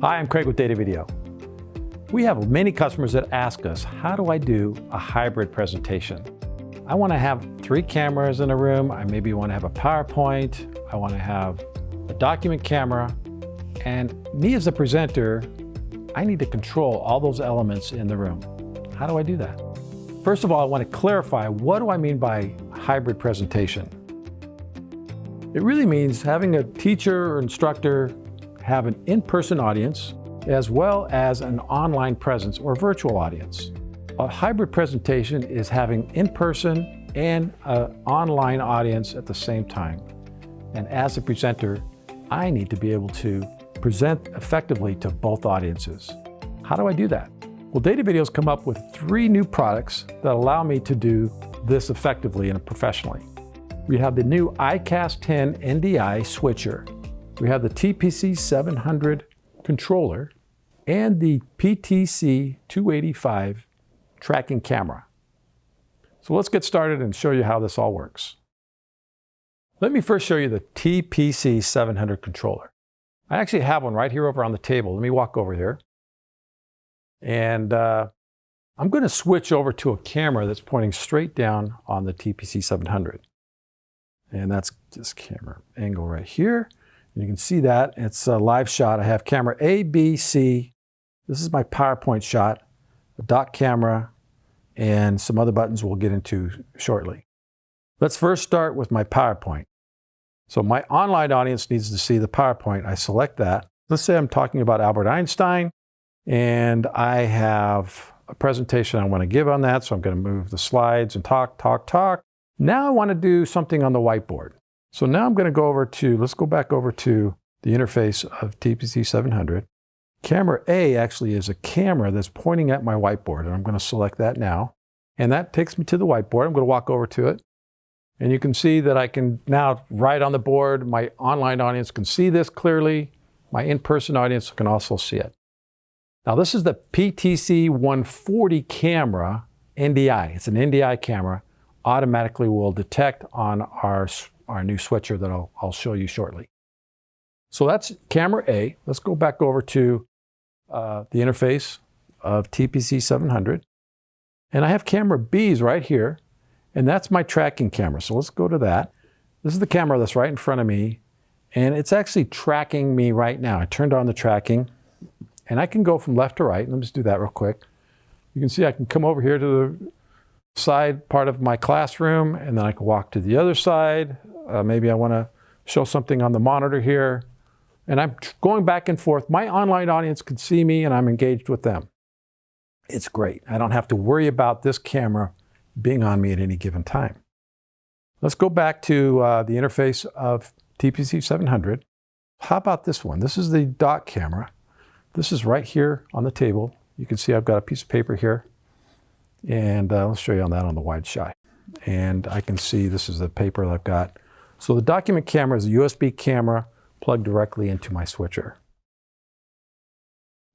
Hi, I'm Craig with Datavideo. We have many customers that ask us, how do I do a hybrid presentation? I want to have 3 cameras in a room. I maybe want to have a PowerPoint. I want to have a document camera. And me as a presenter, I need to control all those elements in the room. How do I do that? First of all, I want to clarify, what do I mean by hybrid presentation? It really means having a teacher or instructor have an in-person audience as well as an online presence or virtual audience. A hybrid presentation is having in-person and an online audience at the same time. And as a presenter, I need to be able to present effectively to both audiences. How do I do that? Well, Datavideo's come up with 3 new products that allow me to do this effectively and professionally. We have the new iCAST 10 NDI switcher. We have the TPC 700 controller and the PTC 285 tracking camera. So let's get started and show you how this all works. Let me first show you the TPC 700 controller. I actually have one right here over on the table. Let me walk over here. And I'm going to switch over to a camera that's pointing straight down on the TPC 700. And that's this camera angle right here. And you can see that it's a live shot. I have camera A, B, C. This is my PowerPoint shot, a dot camera, and some other buttons we'll get into shortly. Let's first start with my PowerPoint. So my online audience needs to see the PowerPoint. I select that. Let's say I'm talking about Albert Einstein, and I have a presentation I want to give on that. So I'm going to move the slides and talk. Now I want to do something on the whiteboard. So now I'm going to go over to, let's go back over to the interface of TPC 700. Camera A actually is a camera that's pointing at my whiteboard, and I'm going to select that now. And that takes me to the whiteboard. I'm going to walk over to it. And you can see that I can now write on the board. My online audience can see this clearly. My in-person audience can also see it. Now this is the PTC 140 camera NDI. It's an NDI camera. Automatically will detect on our new switcher that I'll show you shortly. So that's camera A. Let's go back over to the interface of TPC 700. And I have camera B's right here, and that's my tracking camera. So let's go to that. This is the camera that's right in front of me, and it's actually tracking me right now. I turned on the tracking, and I can go from left to right. Let me just do that real quick. You can see I can come over here to the side part of my classroom, and then I can walk to the other side. Maybe I want to show something on the monitor here. And I'm going back and forth. My online audience can see me, and I'm engaged with them. It's great. I don't have to worry about this camera being on me at any given time. Let's go back to the interface of TPC 700. How about this one? This is the dot camera. This is right here on the table. You can see I've got a piece of paper here. And let's show you on that on the wide shot. And I can see this is the paper that I've got. So the document camera is a USB camera plugged directly into my switcher.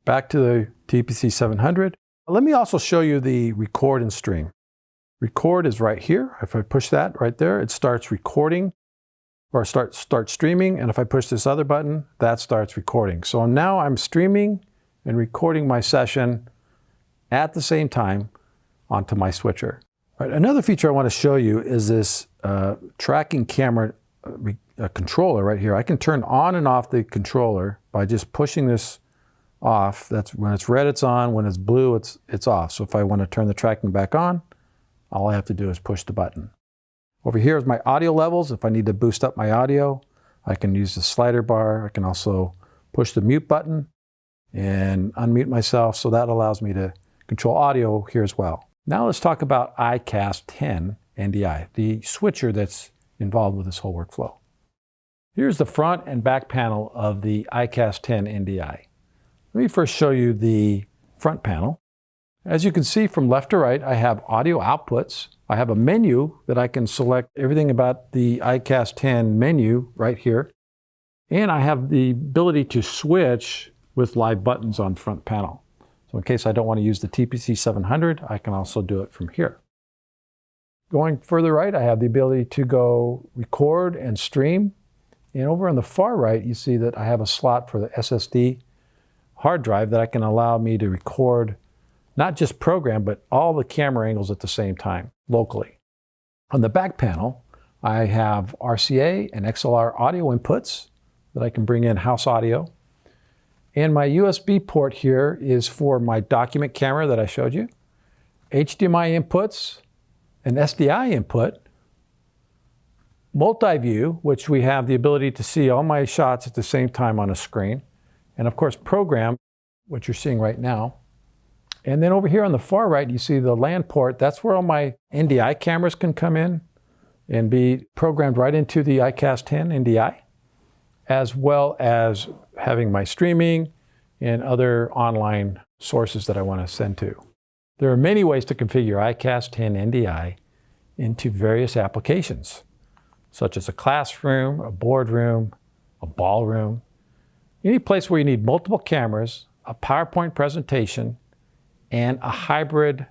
Back to the TPC 700. Let me also show you the record and stream. Record is right here. If I push that right there, it starts recording or start streaming. And if I push this other button, that starts recording. So now I'm streaming and recording my session at the same time onto my switcher. All right, another feature I want to show you is this tracking camera controller right here. I can turn on and off the controller by just pushing this off. That's when it's red, it's on. When it's blue, it's off. So if I want to turn the tracking back on, all I have to do is push the button. Over here is my audio levels. If I need to boost up my audio, I can use the slider bar. I can also push the mute button and unmute myself. So that allows me to control audio here as well. Now let's talk about iCAST 10 NDI, the switcher that's involved with this whole workflow. Here's the front and back panel of the iCAST 10 NDI. Let me first show you the front panel. As you can see from left to right, I have audio outputs. I have a menu that I can select everything about the iCAST 10 menu right here. And I have the ability to switch with live buttons on front panel. So in case I don't want to use the TPC 700, I can also do it from here. Going further right, I have the ability to go record and stream. And over on the far right, you see that I have a slot for the SSD hard drive that can allow me to record not just program, but all the camera angles at the same time, locally. On the back panel, I have RCA and XLR audio inputs that I can bring in house audio. And my USB port here is for my document camera that I showed you, HDMI inputs, an SDI input, multi-view, which we have the ability to see all my shots at the same time on a screen, and of course program, which you're seeing right now. And then over here on the far right, you see the LAN port. That's where all my NDI cameras can come in and be programmed right into the iCAST 10 NDI, as well as having my streaming and other online sources that I want to send to. There are many ways to configure iCAST 10 NDI into various applications, such as a classroom, a boardroom, a ballroom, any place where you need multiple cameras, a PowerPoint presentation, and a hybrid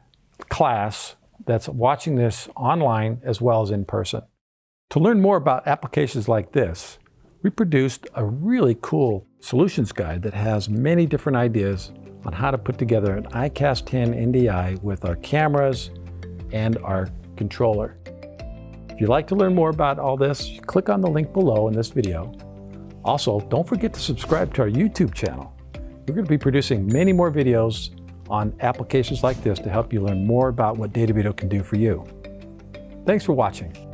class that's watching this online as well as in person. To learn more about applications like this, we produced a really cool solutions guide that has many different ideas on how to put together an iCAST 10 NDI with our cameras and our controller. If you'd like to learn more about all this, click on the link below in this video. Also, don't forget to subscribe to our YouTube channel. We're going to be producing many more videos on applications like this to help you learn more about what Datavideo can do for you. Thanks for watching.